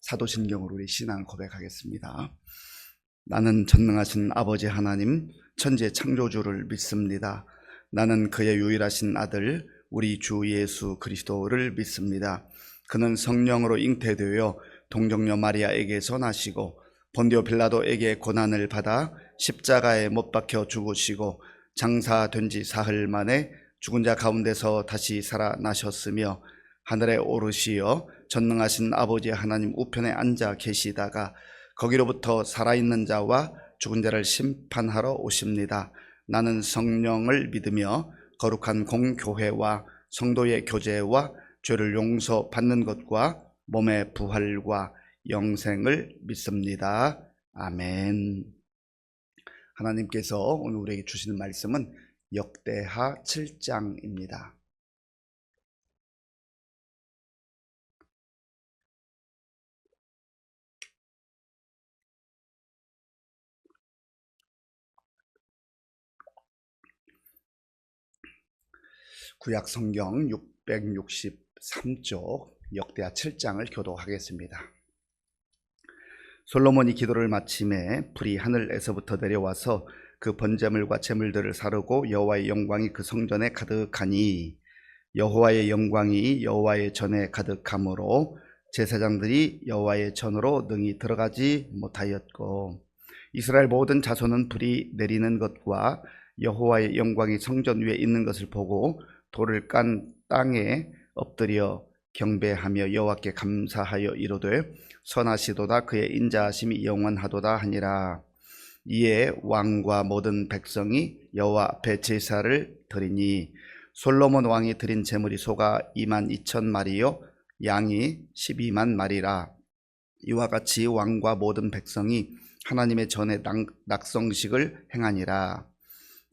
사도신경으로 우리 신앙 고백하겠습니다. 나는 전능하신 아버지 하나님 천지의 창조주를 믿습니다. 나는 그의 유일하신 아들 우리 주 예수 그리스도를 믿습니다. 그는 성령으로 잉태되어 동정녀 마리아에게서 나시고 본디오 빌라도에게 고난을 받아 십자가에 못 박혀 죽으시고 장사된 지 사흘 만에 죽은 자 가운데서 다시 살아나셨으며 하늘에 오르시어 전능하신 아버지 하나님 우편에 앉아 계시다가 거기로부터 살아있는 자와 죽은 자를 심판하러 오십니다. 나는 성령을 믿으며 거룩한 공교회와 성도의 교제와 죄를 용서받는 것과 몸의 부활과 영생을 믿습니다. 아멘. 하나님께서 오늘 우리에게 주시는 말씀은 역대하 7장입니다. 구약 성경 663쪽 역대하 7장을 교독하겠습니다. 솔로몬이 기도를 마침에 불이 하늘에서부터 내려와서 그 번제물과 제물들을 사르고 여호와의 영광이 그 성전에 가득하니 여호와의 영광이 여호와의 전에 가득하므로 제사장들이 여호와의 전으로 능히 들어가지 못하였고 이스라엘 모든 자손은 불이 내리는 것과 여호와의 영광이 성전 위에 있는 것을 보고 돌을 깐 땅에 엎드려 경배하며 여호와께 감사하여 이르되 선하시도다 그의 인자하심이 영원하도다 하니라. 이에 왕과 모든 백성이 여호와 앞에 제사를 드리니 솔로몬 왕이 드린 제물이 소가 22,000마리요 양이 12만 마리라. 이와 같이 왕과 모든 백성이 하나님의 전에 낙성식을 행하니라.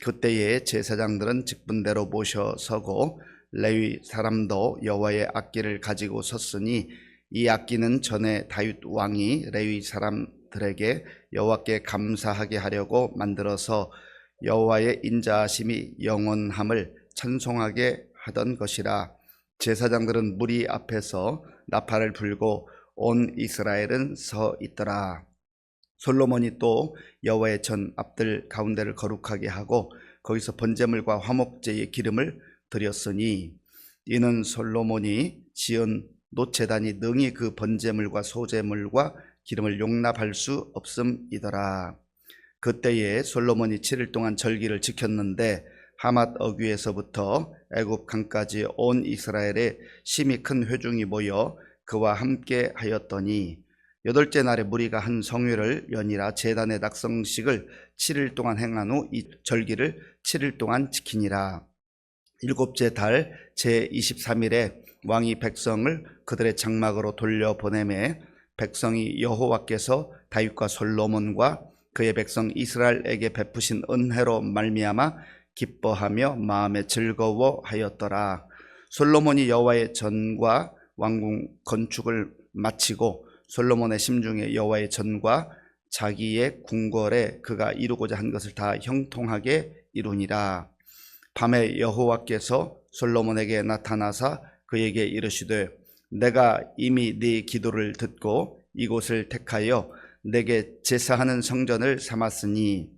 그때에 제사장들은 직분대로 모셔 서고 레위 사람도 여호와의 악기를 가지고 섰으니 이 악기는 전에 다윗 왕이 레위 사람들에게 여호와께 감사하게 하려고 만들어서 여호와의 인자하심이 영원함을 찬송하게 하던 것이라. 제사장들은 무리 앞에서 나팔을 불고 온 이스라엘은 서 있더라. 솔로몬이 또 여호와의 전 앞들 가운데를 거룩하게 하고 거기서 번제물과 화목제의 기름을 드렸으니 이는 솔로몬이 지은 노제단이 능히 그 번제물과 소제물과 기름을 용납할 수 없음이더라. 그때에 솔로몬이 7일 동안 절기를 지켰는데 하맛 어귀에서부터 애굽 강까지 온 이스라엘에 심히 큰 회중이 모여 그와 함께 하였더니 8째 날에 무리가 한 성회를 연이라 제단의 낙성식을 7일 동안 행한 후 이 절기를 7일 동안 지키니라. 7째 달 제23일에 왕이 백성을 그들의 장막으로 돌려보내매 백성이 여호와께서 다윗과 솔로몬과 그의 백성 이스라엘에게 베푸신 은혜로 말미암아 기뻐하며 마음에 즐거워하였더라. 솔로몬이 여호와의 전과 왕궁 건축을 마치고 솔로몬의 심중에 여호와의 전과 자기의 궁궐에 그가 이루고자 한 것을 다 형통하게 이루니라. 밤에 여호와께서 솔로몬에게 나타나사 그에게 이르시되 내가 이미 네 기도를 듣고 이곳을 택하여 내게 제사하는 성전을 삼았으니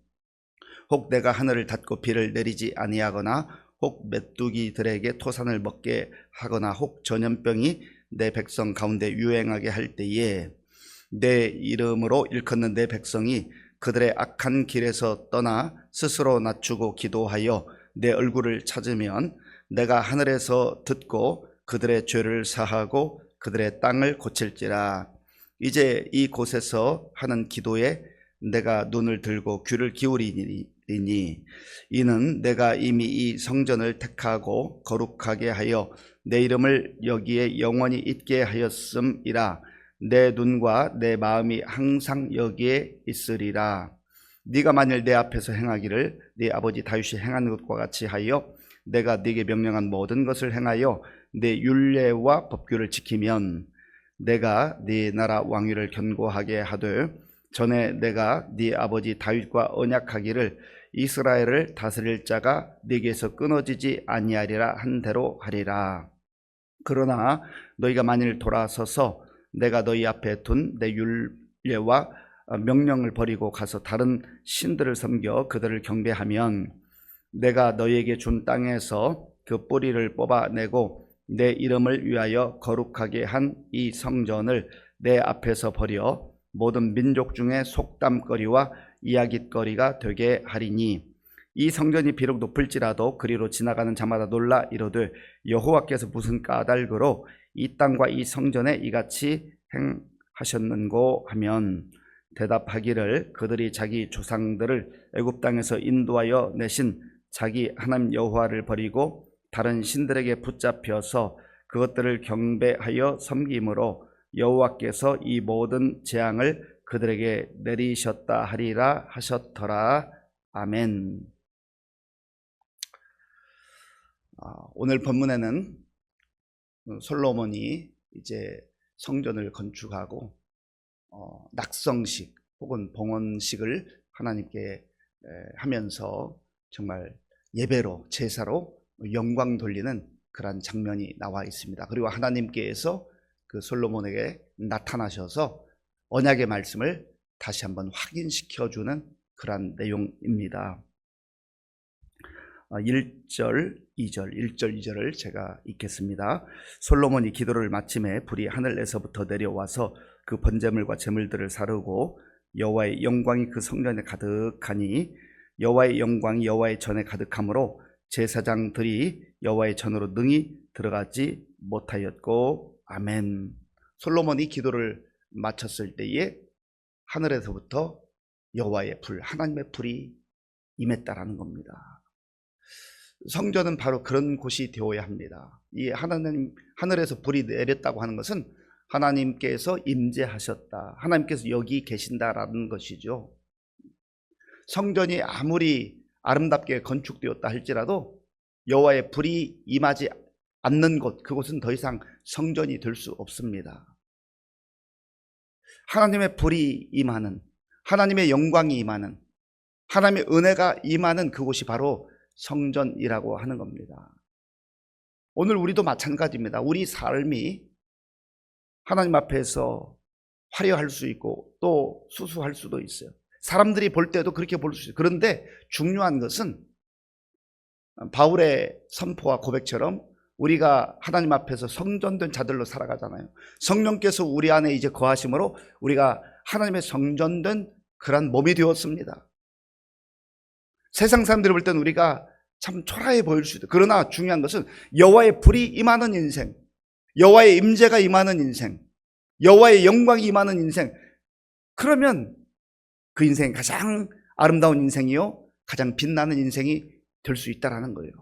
혹 내가 하늘을 닫고 비를 내리지 아니하거나 혹 메뚜기들에게 토산을 먹게 하거나 혹 전염병이 내 백성 가운데 유행하게 할 때에 내 이름으로 일컫는 내 백성이 그들의 악한 길에서 떠나 스스로 낮추고 기도하여 내 얼굴을 찾으면 내가 하늘에서 듣고 그들의 죄를 사하고 그들의 땅을 고칠지라. 이제 이곳에서 하는 기도에 내가 눈을 들고 귀를 기울이니 이는 내가 이미 이 성전을 택하고 거룩하게 하여 내 이름을 여기에 영원히 있게 하였음이라. 내 눈과 내 마음이 항상 여기에 있으리라. 네가 만일 내 앞에서 행하기를 네 아버지 다윗이 행한 것과 같이 하여 내가 네게 명령한 모든 것을 행하여 내 율례와 법규를 지키면 내가 네 나라 왕위를 견고하게 하되 전에 내가 네 아버지 다윗과 언약하기를 이스라엘을 다스릴 자가 네게서 끊어지지 아니하리라 한 대로 하리라. 그러나 너희가 만일 돌아서서 내가 너희 앞에 둔 내 율례와 명령을 버리고 가서 다른 신들을 섬겨 그들을 경배하면 내가 너희에게 준 땅에서 그 뿌리를 뽑아내고 내 이름을 위하여 거룩하게 한 이 성전을 내 앞에서 버려 모든 민족 중에 속담거리와 이야깃거리가 되게 하리니 이 성전이 비록 높을지라도 그리로 지나가는 자마다 놀라 이르되 여호와께서 무슨 까닭으로 이 땅과 이 성전에 이같이 행하셨는고 하면 대답하기를 그들이 자기 조상들을 애굽 땅에서 인도하여 내신 자기 하나님 여호와를 버리고 다른 신들에게 붙잡혀서 그것들을 경배하여 섬김으로 여호와께서 이 모든 재앙을 그들에게 내리셨다 하리라 하셨더라. 아멘. 오늘 본문에는 솔로몬이 이제 성전을 건축하고 낙성식 혹은 봉헌식을 하나님께 하면서 정말 예배로 제사로 영광 돌리는 그러한 장면이 나와 있습니다. 그리고 하나님께서 그 솔로몬에게 나타나셔서 언약의 말씀을 다시 한번 확인시켜주는 그러한 내용입니다. 1절, 2절을 제가 읽겠습니다. 솔로몬이 기도를 마침에 불이 하늘에서부터 내려와서 그 번제물과 제물들을 사르고 여호와의 영광이 그 성전에 가득하니 여호와의 영광이 여호와의 전에 가득하므로 제사장들이 여호와의 전으로 능히 들어가지 못하였고 아멘. 솔로몬이 기도를 마쳤을 때에 하늘에서부터 여호와의 불, 하나님의 불이 임했다라는 겁니다. 성전은 바로 그런 곳이 되어야 합니다. 이 하나님 하늘에서 불이 내렸다고 하는 것은 하나님께서 임재하셨다, 하나님께서 여기 계신다라는 것이죠. 성전이 아무리 아름답게 건축되었다 할지라도 여호와의 불이 임하지 않는 곳, 그곳은 더 이상 성전이 될 수 없습니다. 하나님의 불이 임하는, 하나님의 영광이 임하는, 하나님의 은혜가 임하는 그곳이 바로 성전이라고 하는 겁니다. 오늘 우리도 마찬가지입니다. 우리 삶이 하나님 앞에서 화려할 수 있고 또 수수할 수도 있어요. 사람들이 볼 때도 그렇게 볼 수 있어요. 그런데 중요한 것은 바울의 선포와 고백처럼 우리가 하나님 앞에서 성전된 자들로 살아가잖아요. 성령께서 우리 안에 이제 거하심으로 우리가 하나님의 성전된 그런 몸이 되었습니다. 세상 사람들이 볼 때는 우리가 참 초라해 보일 수 있다. 그러나 중요한 것은 여호와의 불이 임하는 인생, 여호와의 임재가 임하는 인생, 여호와의 영광이 임하는 인생, 그러면 그 인생이 가장 아름다운 인생이요, 가장 빛나는 인생이 될 수 있다는 거예요.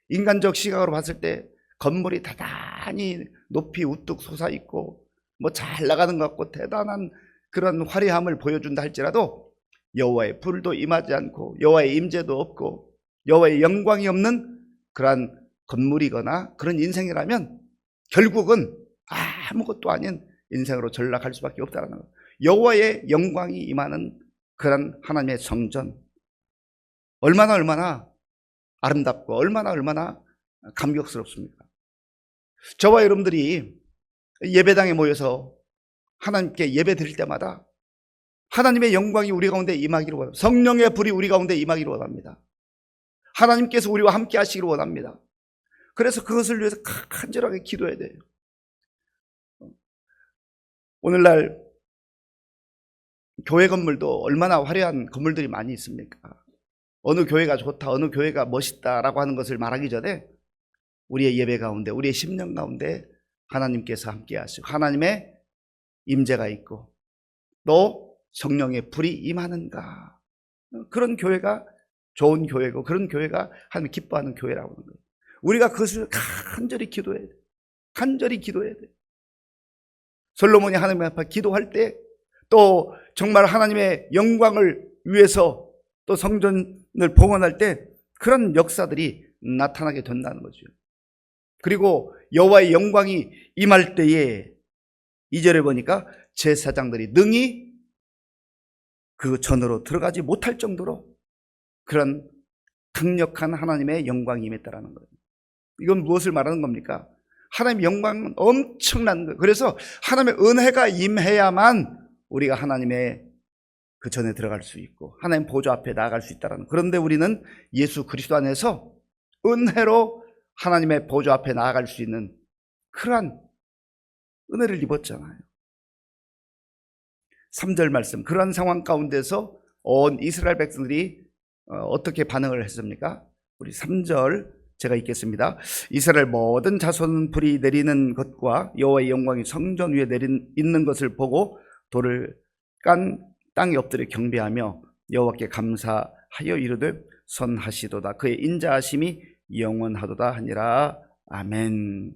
인간적 시각으로 봤을 때 건물이 대단히 높이 우뚝 솟아있고 뭐 잘 나가는 것 같고 대단한 그런 화려함을 보여준다 할지라도 여호와의 불도 임하지 않고 여호와의 임재도 없고 여호와의 영광이 없는 그러한 건물이거나 그런 인생이라면 결국은 아무것도 아닌 인생으로 전락할 수밖에 없다는 거예요. 여호와의 영광이 임하는 그런 하나님의 성전, 얼마나 아름답고 얼마나 감격스럽습니까? 저와 여러분들이 예배당에 모여서 하나님께 예배 드릴 때마다 하나님의 영광이 우리 가운데 임하기를 원합니다. 성령의 불이 우리 가운데 임하기를 원합니다. 하나님께서 우리와 함께 하시기를 원합니다. 그래서 그것을 위해서 간절하게 기도해야 돼요. 오늘날 교회 건물도 얼마나 화려한 건물들이 많이 있습니까? 어느 교회가 좋다, 어느 교회가 멋있다라고 하는 것을 말하기 전에 우리의 예배 가운데, 우리의 심령 가운데 하나님께서 함께 하시고 하나님의 임재가 있고 또 성령의 불이 임하는가, 그런 교회가 좋은 교회고 그런 교회가 하나님 기뻐하는 교회라고 하는 거예요. 우리가 그것을 간절히 기도해야 돼요. 간절히 기도해야 돼요. 솔로몬이 하나님 앞에 기도할 때 또 정말 하나님의 영광을 위해서 또 성전을 봉헌할 때 그런 역사들이 나타나게 된다는 거죠. 그리고 여호와의 영광이 임할 때에 2절에 보니까 제사장들이 능히 그 전으로 들어가지 못할 정도로 그런 강력한 하나님의 영광이 임했다라는 거예요. 이건 무엇을 말하는 겁니까? 하나님의 영광은 엄청난 거예요. 그래서 하나님의 은혜가 임해야만 우리가 하나님의 그 전에 들어갈 수 있고 하나님 보좌 앞에 나아갈 수 있다는. 그런데 우리는 예수 그리스도 안에서 은혜로 하나님의 보좌 앞에 나아갈 수 있는 그러한 은혜를 입었잖아요. 3절 말씀, 그러한 상황 가운데서 온 이스라엘 백성들이 어떻게 반응을 했습니까? 우리 3절 제가 읽겠습니다. 이스라엘 모든 자손은 불이 내리는 것과 여호와의 영광이 성전 위에 있는 것을 보고 돌을 깐 땅에 엎드려 경배하며 여호와께 감사하여 이르되 선하시도다. 그의 인자하심이 영원하도다 하니라. 아멘.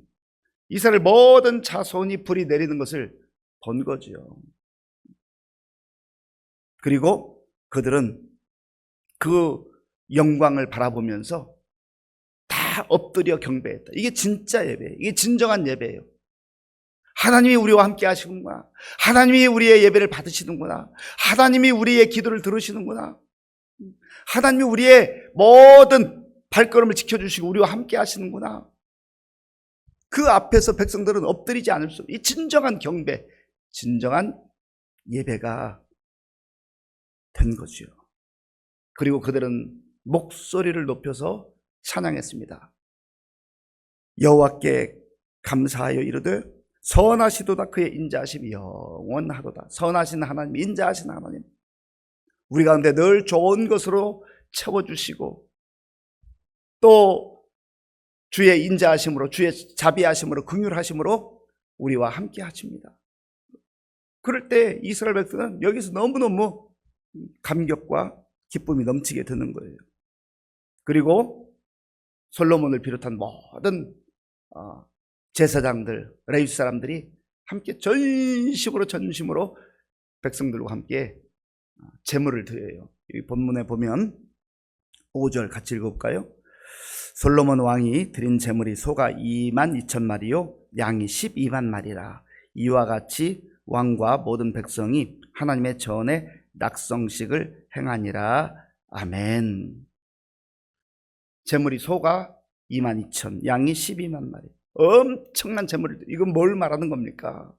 이스라엘 모든 자손이 불이 내리는 것을 본 거죠. 그리고 그들은 그 영광을 바라보면서 다 엎드려 경배했다. 이게 진짜 예배예요. 이게 진정한 예배예요. 하나님이 우리와 함께 하시는구나. 하나님이 우리의 예배를 받으시는구나. 하나님이 우리의 기도를 들으시는구나. 하나님이 우리의 모든 발걸음을 지켜주시고 우리와 함께 하시는구나. 그 앞에서 백성들은 엎드리지 않을 수 없어요. 이 진정한 경배, 진정한 예배가 된 거죠. 그리고 그들은 목소리를 높여서 찬양했습니다. 여호와께 감사하여 이르되 선하시도다. 그의 인자하심이 영원하도다. 선하신 하나님, 인자하신 하나님, 우리 가운데 늘 좋은 것으로 채워주시고 또 주의 인자하심으로, 주의 자비하심으로, 긍휼하심으로 우리와 함께 하십니다. 그럴 때 이스라엘 백성은 여기서 너무너무 감격과 기쁨이 넘치게 되는 거예요. 그리고 솔로몬을 비롯한 모든 제사장들, 레위 사람들이 함께 전심으로 백성들과 함께 제물을 드려요. 이 본문에 보면 5절 같이 읽어볼까요? 솔로몬 왕이 드린 제물이 소가 22,000마리요 양이 12만 마리라. 이와 같이 왕과 모든 백성이 하나님의 전에 낙성식을 행하니라. 아멘. 제물이 소가 22,000, 양이 12만 마리. 엄청난 제물을, 이건 뭘 말하는 겁니까?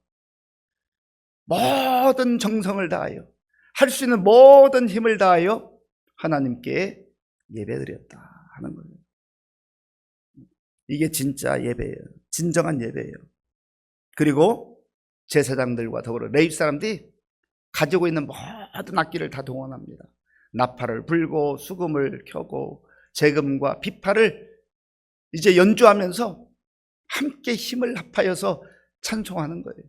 모든 정성을 다하여, 할 수 있는 모든 힘을 다하여 하나님께 예배드렸다 하는 거예요. 이게 진짜 예배예요. 진정한 예배예요. 그리고 제사장들과 더불어 레위 사람들이 가지고 있는 모든 악기를 다 동원합니다. 나팔을 불고 수금을 켜고 재금과 비파를 이제 연주하면서 함께 힘을 합하여서 찬송하는 거예요.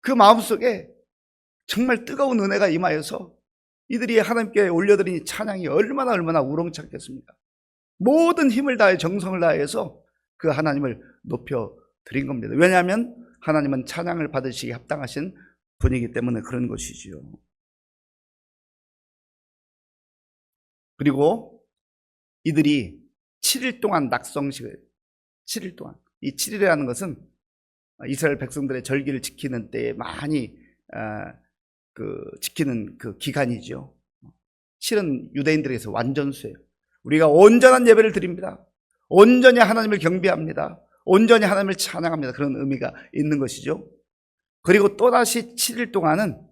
그 마음속에 정말 뜨거운 은혜가 임하여서 이들이 하나님께 올려드린 찬양이 얼마나 우렁찼겠습니까? 모든 힘을 다해 정성을 다해서 그 하나님을 높여드린 겁니다. 왜냐하면 하나님은 찬양을 받으시기 합당하신 분이기 때문에 그런 것이지요. 그리고 이들이 7일 동안 낙성식을, 7일 동안, 이 7일이라는 것은 이스라엘 백성들의 절기를 지키는 때에 많이 지키는 그 기간이죠. 7은 유대인들에게서 완전수예요. 우리가 온전한 예배를 드립니다. 온전히 하나님을 경배합니다. 온전히 하나님을 찬양합니다. 그런 의미가 있는 것이죠. 그리고 또다시 7일 동안은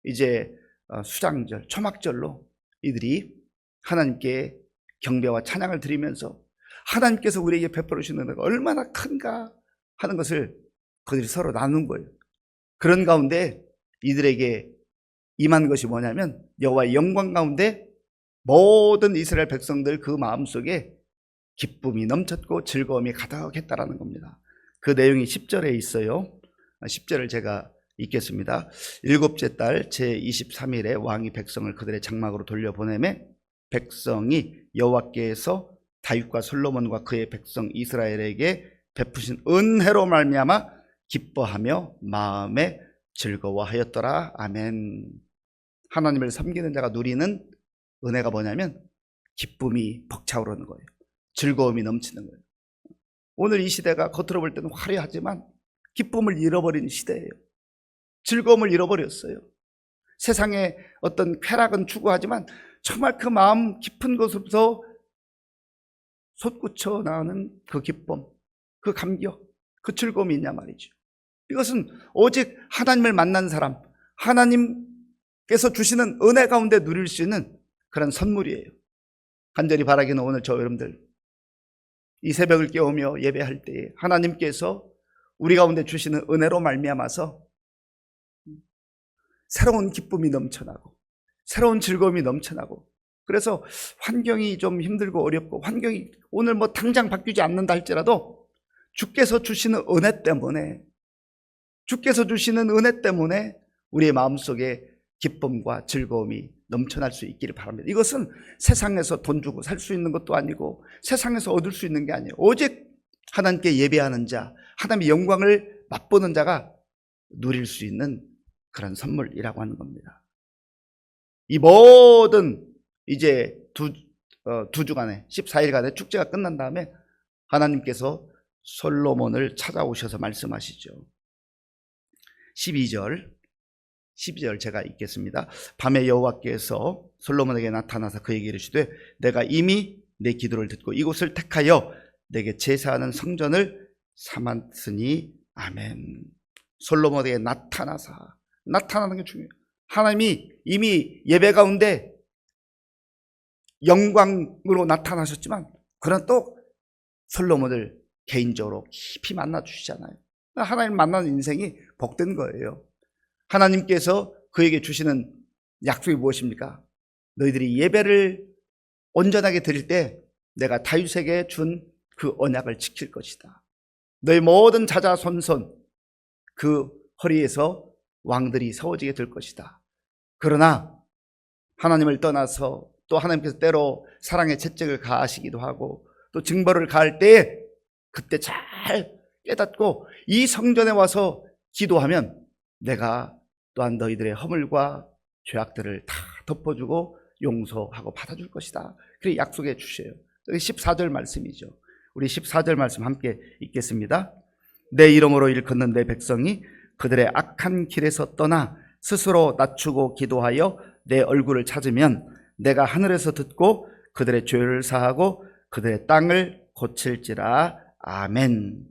이제 수장절, 초막절로 이들이 하나님께 경배와 찬양을 드리면서 하나님께서 우리에게 베풀어 주시는 은혜가 얼마나 큰가 하는 것을 그들이 서로 나눈 거예요. 그런 가운데 이들에게 임한 것이 뭐냐면 여호와의 영광 가운데 모든 이스라엘 백성들 그 마음속에 기쁨이 넘쳤고 즐거움이 가득했다라는 겁니다. 그 내용이 10절에 있어요. 10절을 제가 읽겠습니다. 일곱째 달 제23일에 왕이 백성을 그들의 장막으로 돌려보내매 백성이 여호와께서 다윗과 솔로몬과 그의 백성 이스라엘에게 베푸신 은혜로 말미암아 기뻐하며 마음에 즐거워하였더라. 아멘. 하나님을 섬기는 자가 누리는 은혜가 뭐냐면 기쁨이 벅차오르는 거예요. 즐거움이 넘치는 거예요. 오늘 이 시대가 겉으로 볼 때는 화려하지만 기쁨을 잃어버린 시대예요. 즐거움을 잃어버렸어요. 세상에 어떤 쾌락은 추구하지만 정말 그 마음 깊은 곳으로부터 솟구쳐 나오는 그 기쁨, 그 감격, 그 즐거움이 있냐 말이죠. 이것은 오직 하나님을 만난 사람, 하나님께서 주시는 은혜 가운데 누릴 수 있는 그런 선물이에요. 간절히 바라기는 오늘 저 여러분들 이 새벽을 깨우며 예배할 때에 하나님께서 우리 가운데 주시는 은혜로 말미암아서 새로운 기쁨이 넘쳐나고 새로운 즐거움이 넘쳐나고, 그래서 환경이 좀 힘들고 어렵고 환경이 오늘 뭐 당장 바뀌지 않는다 할지라도 주께서 주시는 은혜 때문에, 주께서 주시는 은혜 때문에 우리의 마음속에 기쁨과 즐거움이 넘쳐날 수 있기를 바랍니다. 이것은 세상에서 돈 주고 살 수 있는 것도 아니고 세상에서 얻을 수 있는 게 아니에요. 오직 하나님께 예배하는 자, 하나님의 영광을 맛보는 자가 누릴 수 있는 그런 선물이라고 하는 겁니다. 이 모든 이제 두 주간의 14일간의 축제가 끝난 다음에 하나님께서 솔로몬을 찾아오셔서 말씀하시죠. 12절 제가 읽겠습니다. 밤에 여호와께서 솔로몬에게 나타나서 그에게 이르시되 나가 이미 내 기도를 듣고 이곳을 택하여 내게 제사하는 성전을 삼았으니 아멘. 솔로몬에게 나타나는 게 중요해요. 하나님이 이미 예배 가운데 영광으로 나타나셨지만 그러나 또 솔로몬을 개인적으로 깊이 만나 주시잖아요. 하나님 만나는 인생이 복된 거예요. 하나님께서 그에게 주시는 약속이 무엇입니까? 너희들이 예배를 온전하게 드릴 때 내가 다윗에게 준 그 언약을 지킬 것이다. 너희 모든 자자손손 그 허리에서 왕들이 세워지게 될 것이다. 그러나 하나님을 떠나서 또 하나님께서 때로 사랑의 채찍을 가하시기도 하고 또 징벌을 가할 때에 그때 잘 깨닫고 이 성전에 와서 기도하면 내가 또한 너희들의 허물과 죄악들을 다 덮어주고 용서하고 받아줄 것이다. 그렇게 약속해 주셔요. 14절 말씀이죠. 우리 14절 말씀 함께 읽겠습니다. 내 이름으로 일컫는 내 백성이 그들의 악한 길에서 떠나 스스로 낮추고 기도하여 내 얼굴을 찾으면 내가 하늘에서 듣고 그들의 죄를 사하고 그들의 땅을 고칠지라. 아멘.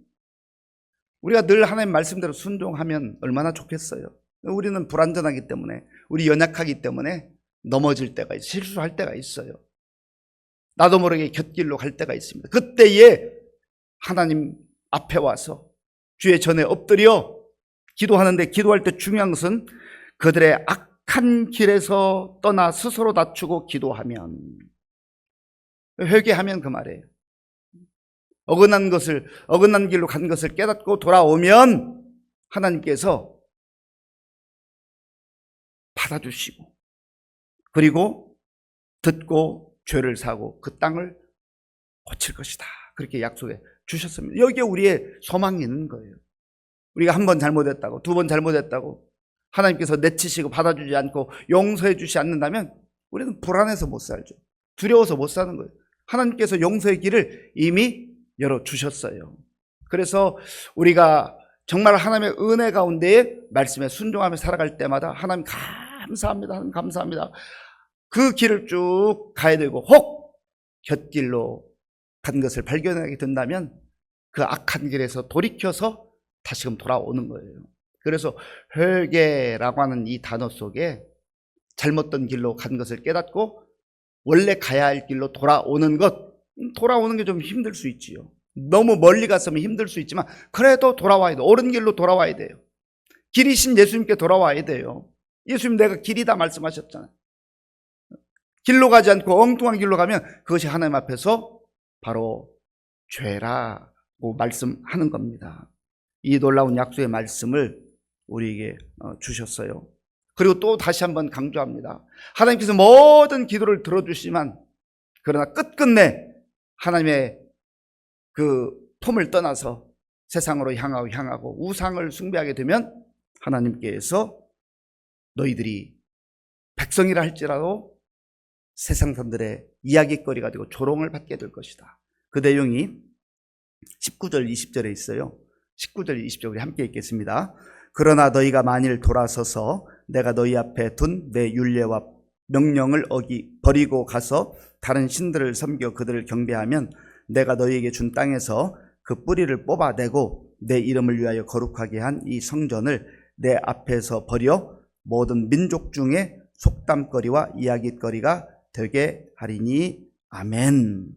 우리가 늘 하나님 말씀대로 순종하면 얼마나 좋겠어요. 우리는 불완전하기 때문에, 우리 연약하기 때문에 넘어질 때가 있어요. 실수할 때가 있어요. 나도 모르게 곁길로 갈 때가 있습니다. 그때에 하나님 앞에 와서 주의 전에 엎드려 기도하는데, 기도할 때 중요한 것은 그들의 악한 길에서 떠나 스스로 낮추고 기도하면, 회개하면 그 말이에요. 어긋난 길로 간 것을 깨닫고 돌아오면 하나님께서 받아주시고, 그리고 듣고 죄를 사고 그 땅을 고칠 것이다. 그렇게 약속해 주셨습니다. 여기에 우리의 소망이 있는 거예요. 우리가 한 번 잘못했다고, 두 번 잘못했다고 하나님께서 내치시고 받아주지 않고 용서해 주지 않는다면 우리는 불안해서 못 살죠. 두려워서 못 사는 거예요. 하나님께서 용서의 길을 이미 열어주셨어요. 그래서 우리가 정말 하나님의 은혜 가운데에 말씀에 순종하며 살아갈 때마다 하나님 감사합니다. 하나님 감사합니다. 그 길을 쭉 가야 되고, 혹 곁길로 간 것을 발견하게 된다면 그 악한 길에서 돌이켜서 다시금 돌아오는 거예요. 그래서 회개라고 하는 이 단어 속에 잘못된 길로 간 것을 깨닫고 원래 가야 할 길로 돌아오는 게 좀 힘들 수 있지요. 너무 멀리 갔으면 힘들 수 있지만 그래도 돌아와야 돼요. 옳은 길로 돌아와야 돼요. 길이신 예수님께 돌아와야 돼요. 예수님 내가 길이다 말씀하셨잖아요. 길로 가지 않고 엉뚱한 길로 가면 그것이 하나님 앞에서 바로 죄라고 말씀하는 겁니다. 이 놀라운 약속의 말씀을 우리에게 주셨어요. 그리고 또 다시 한번 강조합니다. 하나님께서 모든 기도를 들어주시지만 그러나 끝끝내 하나님의 그 품을 떠나서 세상으로 향하고 우상을 숭배하게 되면 하나님께서 너희들이 백성이라 할지라도 세상 사람들의 이야기거리가 되고 조롱을 받게 될 것이다. 그 내용이 19절 20절에 있어요. 19절 20절 우리 함께 읽겠습니다. 그러나 너희가 만일 돌아서서 내가 너희 앞에 둔 내 율례와 명령을 버리고 가서 다른 신들을 섬겨 그들을 경배하면 내가 너희에게 준 땅에서 그 뿌리를 뽑아내고 내 이름을 위하여 거룩하게 한 이 성전을 내 앞에서 버려 모든 민족 중에 속담거리와 이야깃거리가 되게 하리니 아멘.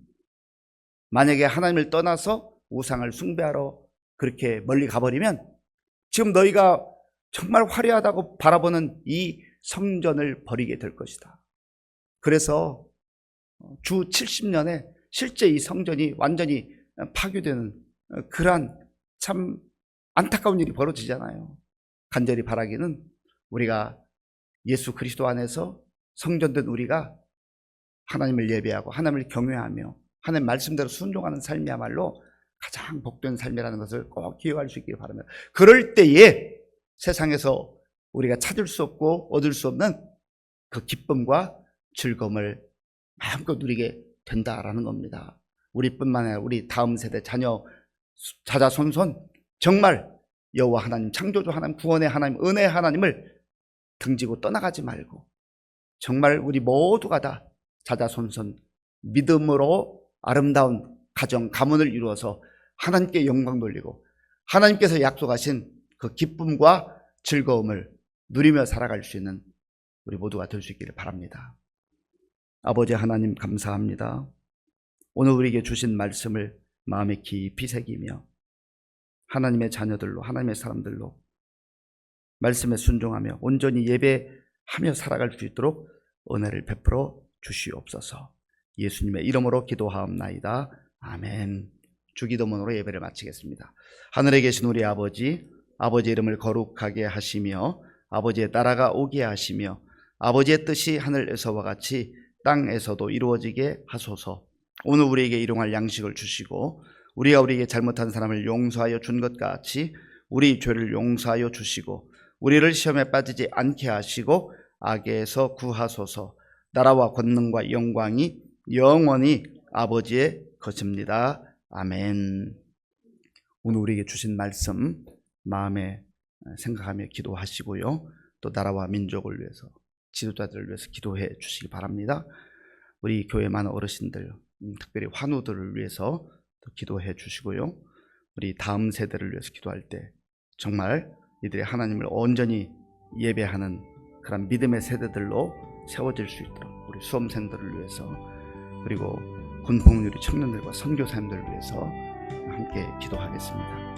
만약에 하나님을 떠나서 우상을 숭배하러 그렇게 멀리 가버리면 지금 너희가 정말 화려하다고 바라보는 이 성전을 버리게 될 것이다. 그래서 주 70년에 실제 이 성전이 완전히 파괴되는 그러한 참 안타까운 일이 벌어지잖아요. 간절히 바라기는 우리가 예수 그리스도 안에서 성전된 우리가 하나님을 예배하고 하나님을 경외하며 하나님 말씀대로 순종하는 삶이야말로 가장 복된 삶이라는 것을 꼭 기억할 수 있기를 바랍니다. 그럴 때에 세상에서 우리가 찾을 수 없고 얻을 수 없는 그 기쁨과 즐거움을 마음껏 누리게 된다라는 겁니다. 우리뿐만 아니라 우리 다음 세대 자녀 자자손손 정말 여호와 하나님, 창조주 하나님, 구원의 하나님, 은혜의 하나님을 등지고 떠나가지 말고 정말 우리 모두가 다 자자손손 믿음으로 아름다운 가정, 가문을 이루어서 하나님께 영광 돌리고 하나님께서 약속하신 그 기쁨과 즐거움을 누리며 살아갈 수 있는 우리 모두가 될 수 있기를 바랍니다. 아버지 하나님 감사합니다. 오늘 우리에게 주신 말씀을 마음에 깊이 새기며 하나님의 자녀들로, 하나님의 사람들로 말씀에 순종하며 온전히 예배하며 살아갈 수 있도록 은혜를 베풀어 주시옵소서. 예수님의 이름으로 기도하옵나이다. 아멘. 주기도문으로 예배를 마치겠습니다. 하늘에 계신 우리 아버지, 아버지의 이름을 거룩하게 하시며 아버지의 나라가 오게 하시며 아버지의 뜻이 하늘에서와 같이 땅에서도 이루어지게 하소서. 오늘 우리에게 일용할 양식을 주시고 우리가 우리에게 잘못한 사람을 용서하여 준 것 같이 우리 죄를 용서하여 주시고 우리를 시험에 빠지지 않게 하시고 악에서 구하소서. 나라와 권능과 영광이 영원히 아버지의 것입니다. 아멘. 오늘 우리에게 주신 말씀 마음에 생각하며 기도하시고요. 또 나라와 민족을 위해서, 지도자들을 위해서 기도해 주시기 바랍니다. 우리 교회 많은 어르신들, 특별히 환우들을 위해서 또 기도해 주시고요. 우리 다음 세대를 위해서 기도할 때 정말 이들이 하나님을 온전히 예배하는 그런 믿음의 세대들로 세워질 수 있도록 우리 수험생들을 위해서, 그리고 군복무리 청년들과 선교사님들을 위해서 함께 기도하겠습니다.